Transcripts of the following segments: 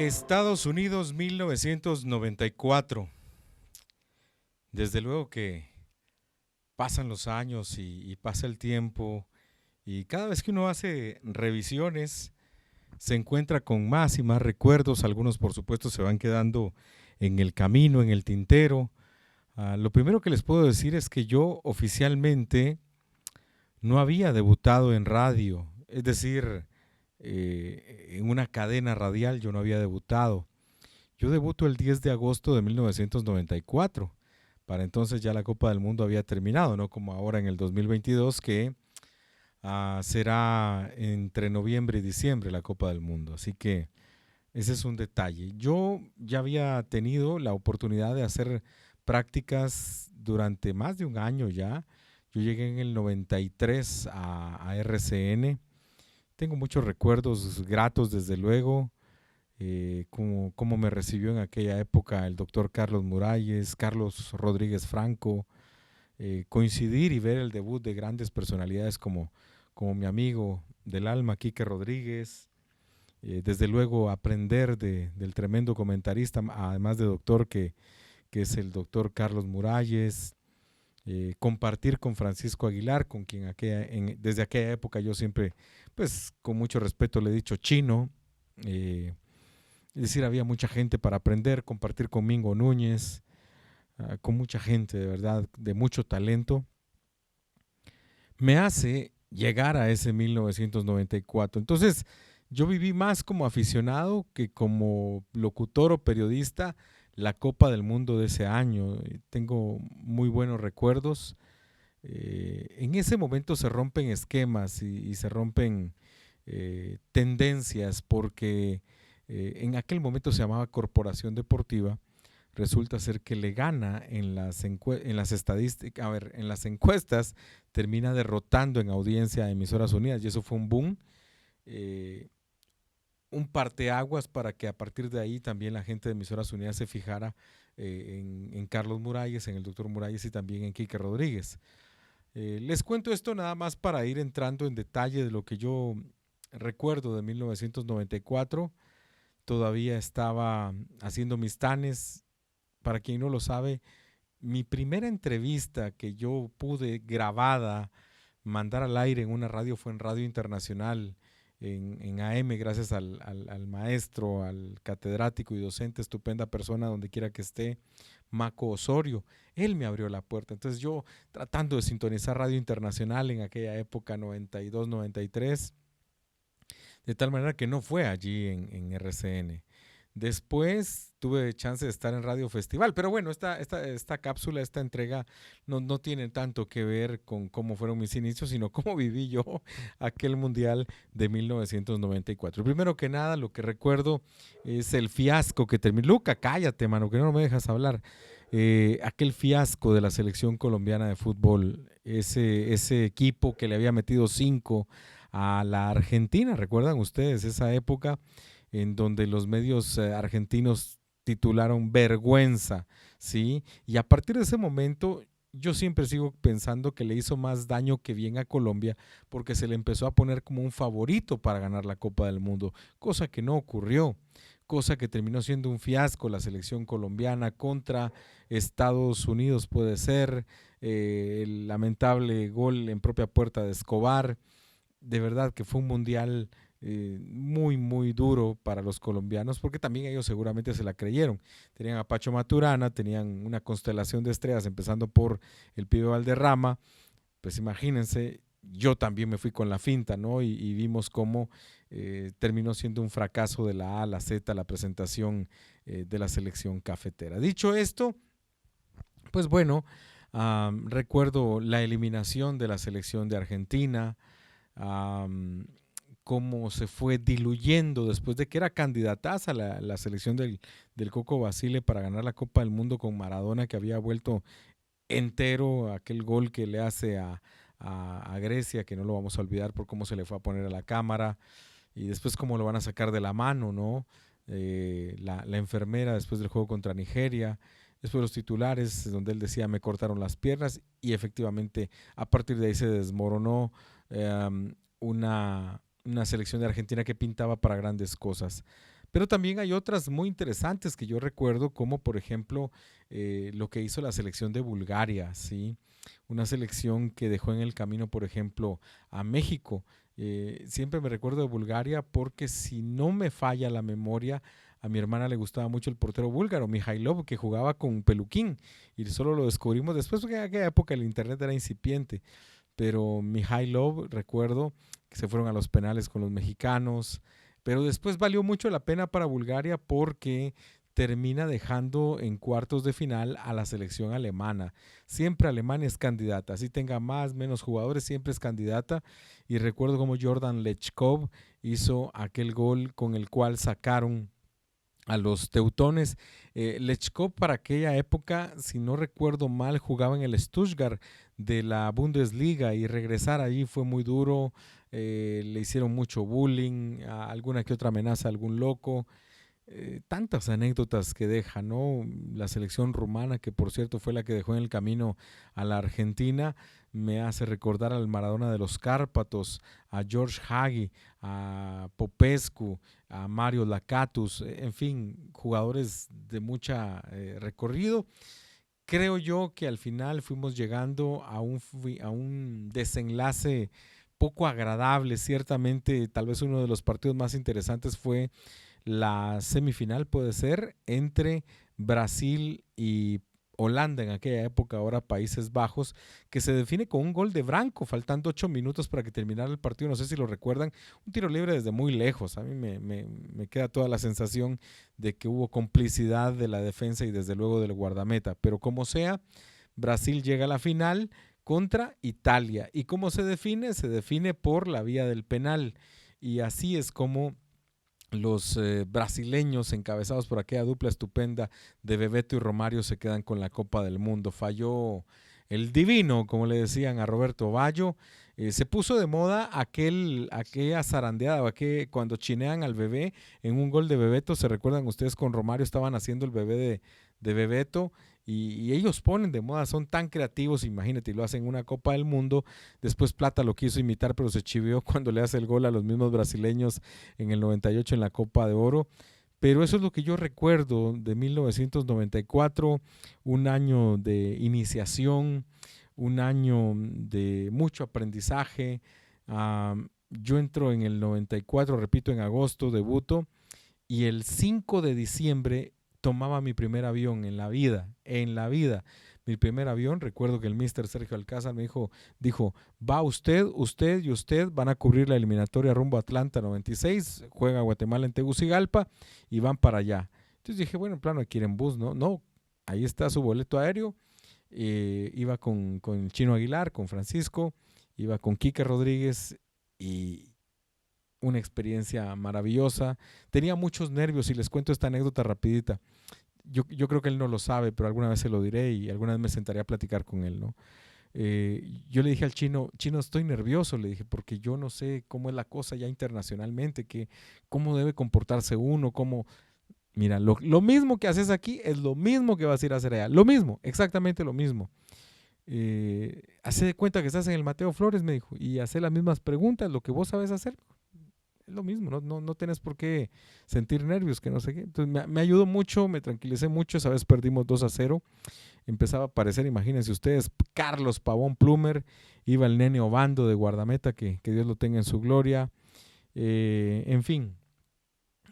Estados Unidos 1994. Desde luego que pasan los años y pasa el tiempo y cada vez que uno hace revisiones se encuentra con más y más recuerdos. Algunos por supuesto se van quedando en el camino, en el tintero. Lo primero que les puedo decir es que yo oficialmente no había debutado en radio, es decir, en una cadena radial yo no había debutado. Yo debuto el 10 de agosto de 1994. Para entonces ya la Copa del Mundo había terminado, no como ahora en el 2022 que será entre noviembre y diciembre la Copa del Mundo. Así que ese es un detalle. Yo ya había tenido la oportunidad de hacer prácticas durante más de un año ya. Yo llegué en el 93 a RCN. Tengo muchos recuerdos gratos, desde luego, cómo me recibió en aquella época el doctor Carlos Muralles, Carlos Rodríguez Franco, coincidir y ver el debut de grandes personalidades como mi amigo del alma, Quique Rodríguez, desde luego aprender del tremendo comentarista, además de doctor, que es el doctor Carlos Muralles, compartir con Francisco Aguilar, con quien desde aquella época yo siempre, pues con mucho respeto le he dicho chino, es decir, había mucha gente para aprender, compartir con Mingo Núñez, con mucha gente de verdad, de mucho talento, me hace llegar a ese 1994. Entonces, yo viví más como aficionado que como locutor o periodista la Copa del Mundo de ese año. Tengo muy buenos recuerdos. En ese momento se rompen esquemas y se rompen tendencias porque en aquel momento se llamaba Corporación Deportiva. Resulta ser que le gana en las estadísticas, en las encuestas, termina derrotando en audiencia a Emisoras Unidas y eso fue un boom, un parteaguas para que a partir de ahí también la gente de Emisoras Unidas se fijara en Carlos Muralles, en el doctor Muralles y también en Quique Rodríguez. Les cuento esto nada más para ir entrando en detalle de lo que yo recuerdo de 1994. Todavía estaba haciendo mis tanes. Para quien no lo sabe, mi primera entrevista que yo pude grabada mandar al aire en una radio fue en Radio Internacional, en AM, gracias al maestro, al catedrático y docente, estupenda persona donde quiera que esté, Maco Osorio. Él me abrió la puerta. Entonces yo tratando de sintonizar Radio Internacional en aquella época, 92, 93, de tal manera que no fue allí en RCN. Después tuve chance de estar en Radio Festival, pero bueno, esta cápsula, esta entrega no tiene tanto que ver con cómo fueron mis inicios, sino cómo viví yo aquel Mundial de 1994. Primero que nada, lo que recuerdo es el fiasco que terminó. Luca, cállate, mano, que no me dejas hablar. Aquel fiasco de la selección colombiana de fútbol, ese equipo que le había metido 5 a la Argentina, ¿recuerdan ustedes esa época en donde los medios argentinos titularon vergüenza, ¿sí? Y a partir de ese momento yo siempre sigo pensando que le hizo más daño que bien a Colombia porque se le empezó a poner como un favorito para ganar la Copa del Mundo, cosa que no ocurrió, cosa que terminó siendo un fiasco la selección colombiana contra Estados Unidos, puede ser, el lamentable gol en propia puerta de Escobar. De verdad que fue un mundial muy, muy duro para los colombianos, porque también ellos seguramente se la creyeron. Tenían a Pacho Maturana, tenían una constelación de estrellas, empezando por el Pibe Valderrama. Pues imagínense, yo también me fui con la finta, ¿no? Y vimos cómo terminó siendo un fracaso de la A a la Z la presentación de la selección cafetera. Dicho esto, pues bueno, recuerdo la eliminación de la selección de Argentina, cómo se fue diluyendo después de que era candidataza la selección del Coco Basile para ganar la Copa del Mundo con Maradona, que había vuelto entero, aquel gol que le hace a Grecia, que no lo vamos a olvidar por cómo se le fue a poner a la cámara, y después cómo lo van a sacar de la mano, ¿no? La enfermera después del juego contra Nigeria, después los titulares donde él decía me cortaron las piernas, y efectivamente a partir de ahí se desmoronó una selección de Argentina que pintaba para grandes cosas. Pero también hay otras muy interesantes que yo recuerdo, como por ejemplo lo que hizo la selección de Bulgaria, ¿sí? Una selección que dejó en el camino, por ejemplo, a México. Siempre me recuerdo de Bulgaria porque si no me falla la memoria, a mi hermana le gustaba mucho el portero búlgaro, Mijailov, que jugaba con peluquín y solo lo descubrimos después porque en aquella época el internet era incipiente. Pero Mijailov, recuerdo que se fueron a los penales con los mexicanos, pero después valió mucho la pena para Bulgaria porque termina dejando en cuartos de final a la selección alemana. Siempre Alemania es candidata, así tenga más, menos jugadores, siempre es candidata. Y recuerdo como Jordan Lechkov hizo aquel gol con el cual sacaron a los teutones. Lechkov para aquella época, si no recuerdo mal, jugaba en el Stuttgart de la Bundesliga y regresar allí fue muy duro. Le hicieron mucho bullying, alguna que otra amenaza a algún loco. Tantas anécdotas que deja, ¿no? La selección rumana, que por cierto fue la que dejó en el camino a la Argentina, me hace recordar al Maradona de los Cárpatos, a George Hagi, a Popescu, a Mario Lakatos, en fin, jugadores de mucha recorrido. Creo yo que al final fuimos llegando a un desenlace poco agradable. Ciertamente, tal vez uno de los partidos más interesantes fue la semifinal, puede ser, entre Brasil y Holanda en aquella época, ahora Países Bajos, que se define con un gol de Branco, faltando 8 minutos para que terminara el partido. No sé si lo recuerdan, un tiro libre desde muy lejos. A mí me queda toda la sensación de que hubo complicidad de la defensa y desde luego del guardameta. Pero como sea, Brasil llega a la final contra Italia. ¿Y cómo se define? Se define por la vía del penal. Y así es como los brasileños encabezados por aquella dupla estupenda de Bebeto y Romario se quedan con la Copa del Mundo. Falló el divino, como le decían a Roberto Baggio. Se puso de moda aquella zarandeada, cuando chinean al bebé en un gol de Bebeto. ¿Se recuerdan ustedes con Romario? Estaban haciendo el bebé de Bebeto y ellos ponen de moda, son tan creativos, imagínate, y lo hacen en una Copa del Mundo. Después Plata lo quiso imitar, pero se chivió cuando le hace el gol a los mismos brasileños en el 98 en la Copa de Oro. Pero eso es lo que yo recuerdo de 1994, un año de iniciación, un año de mucho aprendizaje. Yo entro en el 94, repito, en agosto, debuto, y el 5 de diciembre tomaba mi primer avión en la vida. Mi primer avión, recuerdo que el mister Sergio Alcázar me dijo, va usted y usted van a cubrir la eliminatoria rumbo a Atlanta 96, juega Guatemala en Tegucigalpa y van para allá. Entonces dije, bueno, en plano aquí ir en bus, ¿no? No, ahí está su boleto aéreo. Iba con el Chino Aguilar, con Francisco, iba con Quique Rodríguez y una experiencia maravillosa. Tenía muchos nervios y les cuento esta anécdota rapidita. Yo creo que él no lo sabe, pero alguna vez se lo diré y alguna vez me sentaré a platicar con él, ¿no? Yo le dije al chino, estoy nervioso, le dije, porque yo no sé cómo es la cosa ya internacionalmente, cómo debe comportarse uno, mira, lo mismo que haces aquí es lo mismo que vas a ir a hacer allá, lo mismo, exactamente lo mismo. Hace de cuenta que estás en el Mateo Flores, me dijo, y hace las mismas preguntas, lo que vos sabes hacer, es lo mismo, no tenés por qué sentir nervios, que no sé qué. Entonces me ayudó mucho, me tranquilicé mucho. Esa vez perdimos 2-0. Empezaba a aparecer, imagínense ustedes, Carlos Pavón Plumer, iba el nene Obando de guardameta, que Dios lo tenga en su gloria. En fin,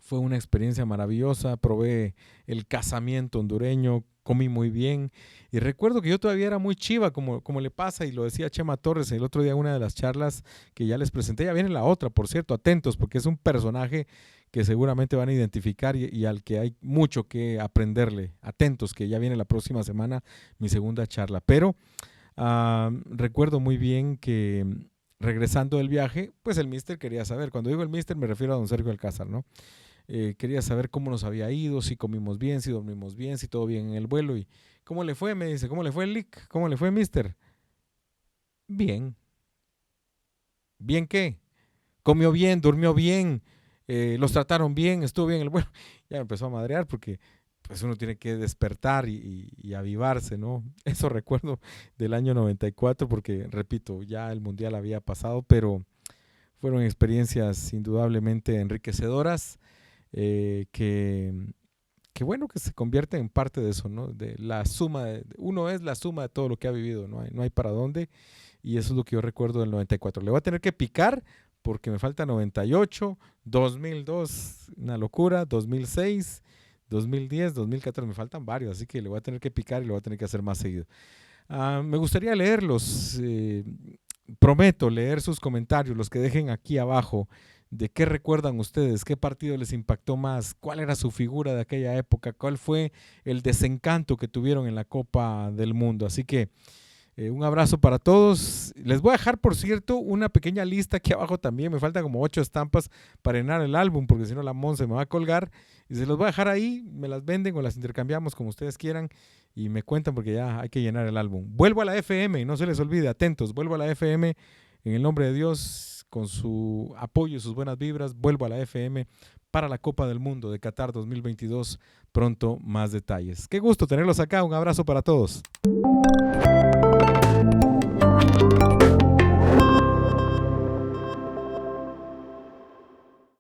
fue una experiencia maravillosa. Probé el casamiento hondureño, comí muy bien. Y recuerdo que yo todavía era muy chiva, como le pasa, y lo decía Chema Torres el otro día en una de las charlas que ya les presenté. Ya viene la otra, por cierto, atentos, porque es un personaje que seguramente van a identificar y al que hay mucho que aprenderle. Atentos, que ya viene la próxima semana mi segunda charla. Pero recuerdo muy bien que regresando del viaje, pues el mister quería saber. Cuando digo el mister me refiero a don Sergio Alcázar, ¿no? Quería saber cómo nos había ido, si comimos bien, si dormimos bien, si todo bien en el vuelo. Y ¿cómo le fue? Me dice, ¿cómo le fue el Lick? ¿Cómo le fue, mister? Bien. ¿Bien qué? Comió bien, durmió bien, los trataron bien, estuvo bien el vuelo. Ya me empezó a madrear porque pues uno tiene que despertar y avivarse, ¿no? Eso recuerdo del año 94 porque, repito, ya el Mundial había pasado, pero fueron experiencias indudablemente enriquecedoras. que bueno, que se convierte en parte de eso, ¿no? De la suma, uno es la suma de todo lo que ha vivido, no hay para dónde, y eso es lo que yo recuerdo del 94. Le voy a tener que picar porque me falta 98, 2002, una locura, 2006, 2010, 2014, me faltan varios, así que le voy a tener que picar y lo voy a tener que hacer más seguido. Me gustaría leerlos, prometo leer sus comentarios, los que dejen aquí abajo, de qué recuerdan ustedes, qué partido les impactó más, cuál era su figura de aquella época, cuál fue el desencanto que tuvieron en la Copa del Mundo. Así que un abrazo para todos. Les voy a dejar, por cierto, una pequeña lista aquí abajo también. Me faltan como 8 estampas para llenar el álbum, porque si no la Monse me va a colgar. Y se los voy a dejar ahí, me las venden o las intercambiamos como ustedes quieran y me cuentan porque ya hay que llenar el álbum. Vuelvo a la FM, no se les olvide, atentos, vuelvo a la FM en el nombre de Dios, con su apoyo y sus buenas vibras. Vuelvo a la FM para la Copa del Mundo de Qatar 2022. Pronto más detalles. Qué gusto tenerlos acá. Un abrazo para todos.